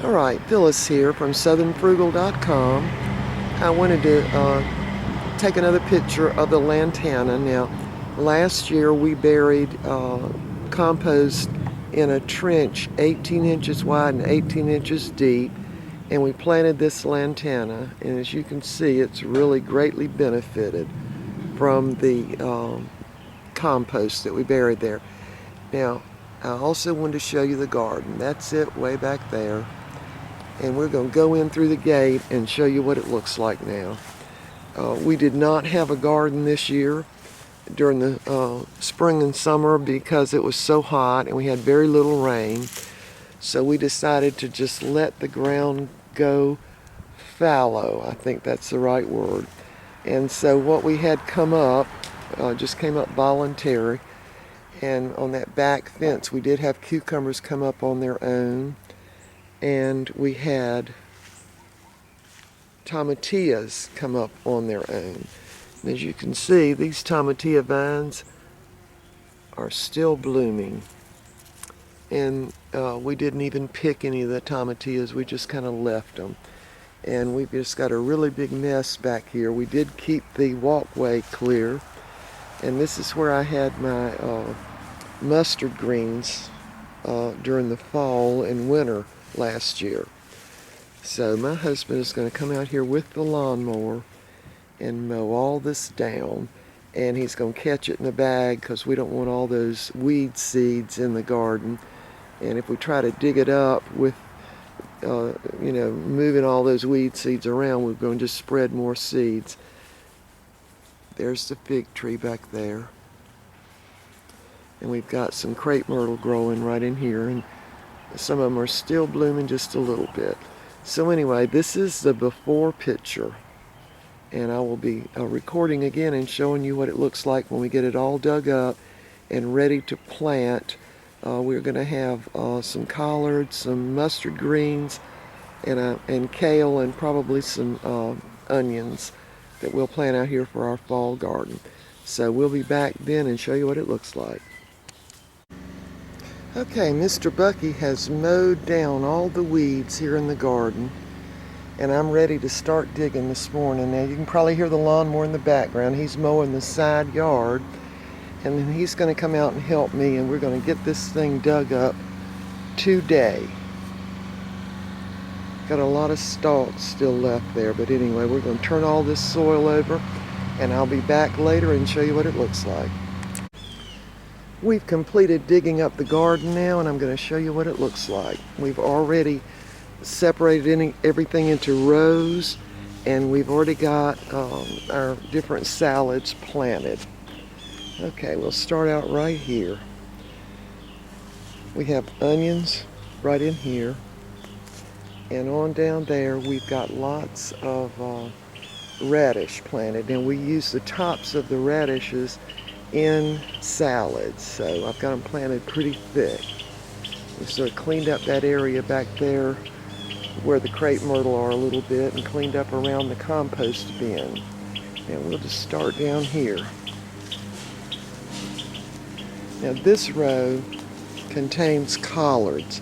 Alright, Phyllis here from southernfrugal.com. I wanted to take another picture of the lantana. Now, last year we buried compost in a trench 18 inches wide and 18 inches deep, and we planted this lantana, and as you can see, it's really greatly benefited from the compost that we buried there. Now, I also wanted to show you the garden. That's it way back there. And we're going to go in through the gate and show you what it looks like now. We did not have a garden this year during the spring and summer because it was so hot and we had very little rain. So we decided to just let the ground go fallow. I think that's the right word. And so what we had come up, just came up voluntary. And on that back fence, we did have cucumbers come up on their own. And we had tomatillas come up on their own. And as you can see, these tomatilla vines are still blooming. And we didn't even pick any of the tomatillas, we just kind of left them. And we've just got a really big mess back here. We did keep the walkway clear. And this is where I had my mustard greens during the fall and winter last year. So my husband is going to come out here with the lawnmower and mow all this down, and he's going to catch it in a bag because we don't want all those weed seeds in the garden. And if we try to dig it up with moving all those weed seeds around, we're going to just spread more seeds. There's the fig tree back there, and we've got some crepe myrtle growing right in here, and some of them are still blooming just a little bit. So anyway, this is the before picture. And I will be recording again and showing you what it looks like when we get it all dug up and ready to plant. We're going to have some collards, some mustard greens, and kale, and probably some onions that we'll plant out here for our fall garden. So we'll be back then and show you what it looks like. Okay, Mr. Bucky has mowed down all the weeds here in the garden, and I'm ready to start digging this morning. Now you can probably hear the lawnmower in the background. He's mowing the side yard, and then he's going to come out and help me, and we're going to get this thing dug up today. Got a lot of stalks still left there, but anyway, we're going to turn all this soil over, and I'll be back later and show you what it looks like. We've completed digging up the garden now, and I'm going to show you what it looks like. We've already separated everything into rows, and we've already got our different salads planted. Okay, we'll start out right here. We have onions right in here, and on down there we've got lots of radish planted, and we use the tops of the radishes in salads, so I've got them planted pretty thick. We sort of cleaned up that area back there where the crepe myrtle are a little bit, and cleaned up around the compost bin. And we'll just start down here. Now this row contains collards,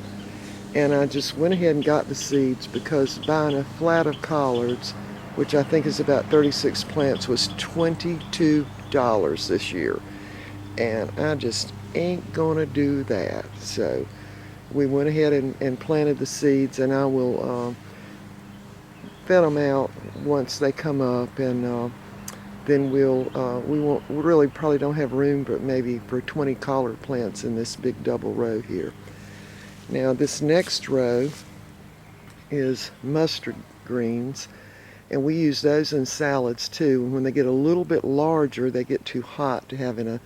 and I just went ahead and got the seeds because buying a flat of collards, which I think is about 36 plants, was $22 this year, and I just ain't gonna do that. So we went ahead and planted the seeds, and I will thin them out once they come up, and then we really probably don't have room but maybe for 20 collard plants in this big double row here. Now this next row is mustard greens, and we use those in salads too. When they get a little bit larger, they get too hot to have in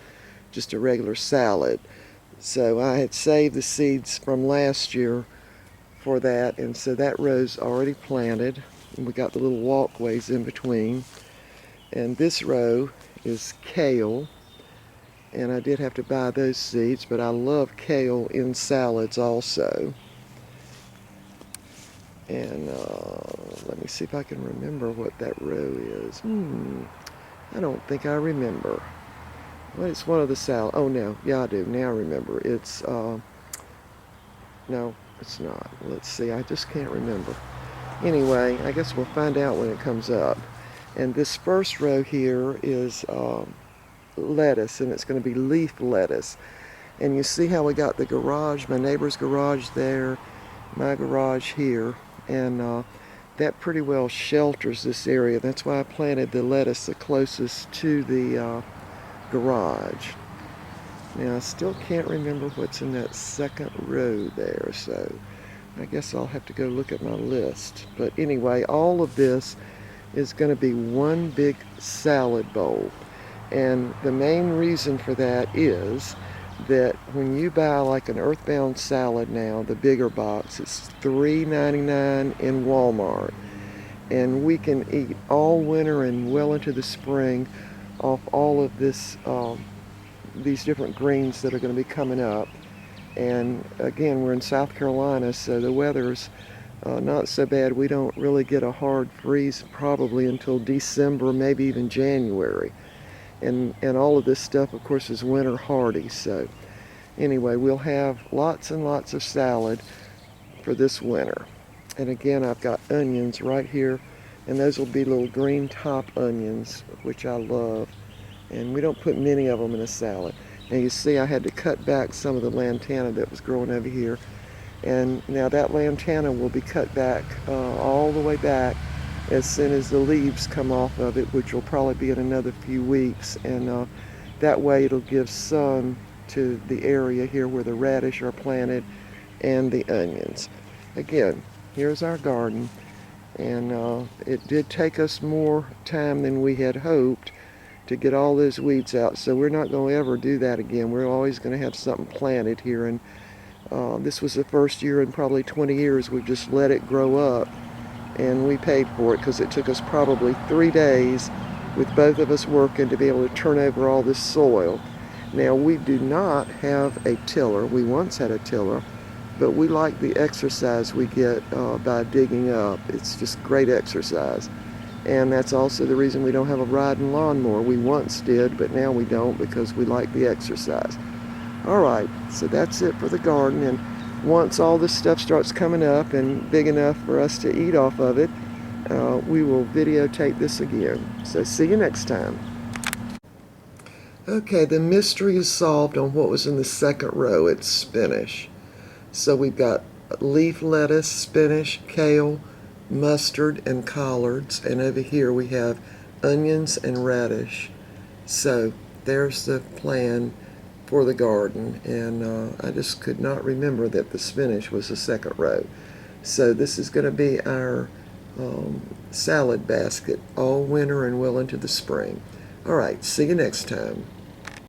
just a regular salad. So I had saved the seeds from last year for that, and so that row's already planted. And we got the little walkways in between. And this row is kale, and I did have to buy those seeds, but I love kale in salads also. And let me see if I can remember what that row is. I don't think I remember. Well, it's one of the salad. Oh, no. Yeah, I do. Now I remember. It's, no, It's not. Let's see, I just can't remember. Anyway, I guess we'll find out when it comes up. And this first row here is lettuce, and it's going to be leaf lettuce. And you see how we got the garage, my neighbor's garage there, my garage here, and that pretty well shelters this area. That's why I planted the lettuce the closest to the garage. Now, I still can't remember what's in that second row there, so I guess I'll have to go look at my list. But anyway, all of this is going to be one big salad bowl. And the main reason for that is that when you buy like an Earthbound salad now, the bigger box, it's $3.99 in Walmart. And we can eat all winter and well into the spring off all of this, these different greens that are going to be coming up. And again, we're in South Carolina, so the weather's not so bad. We don't really get a hard freeze probably until December, maybe even January. And all of this stuff, of course, is winter hardy. So anyway, we'll have lots and lots of salad for this winter. And again, I've got onions right here, and those will be little green top onions, which I love. And we don't put many of them in a salad. Now you see I had to cut back some of the lantana that was growing over here. And now that lantana will be cut back all the way back as soon as the leaves come off of it, which will probably be in another few weeks. And that way it'll give sun to the area here where the radish are planted and the onions. Again, here's our garden. And it did take us more time than we had hoped to get all those weeds out, so we're not going to ever do that again. We're always going to have something planted here, and this was the first year in probably 20 years we've just let it grow up, and we paid for it because it took us probably 3 days with both of us working to be able to turn over all this soil. Now, we do not have a tiller. We once had a tiller, but we like the exercise we get by digging up. It's just great exercise. And that's also the reason we don't have a riding lawnmower. We once did, but now we don't because we like the exercise. All right, so that's it for the garden. And once all this stuff starts coming up and big enough for us to eat off of it, we will videotape this again. So see you next time. Okay, the mystery is solved on what was in the second row. It's spinach. So we've got leaf lettuce, spinach, kale, mustard, and collards, and over here we have onions and radish. So there's the plan for the garden, and I just could not remember that the spinach was the second row. So this is going to be our salad basket all winter and well into the spring. All right, see you next time.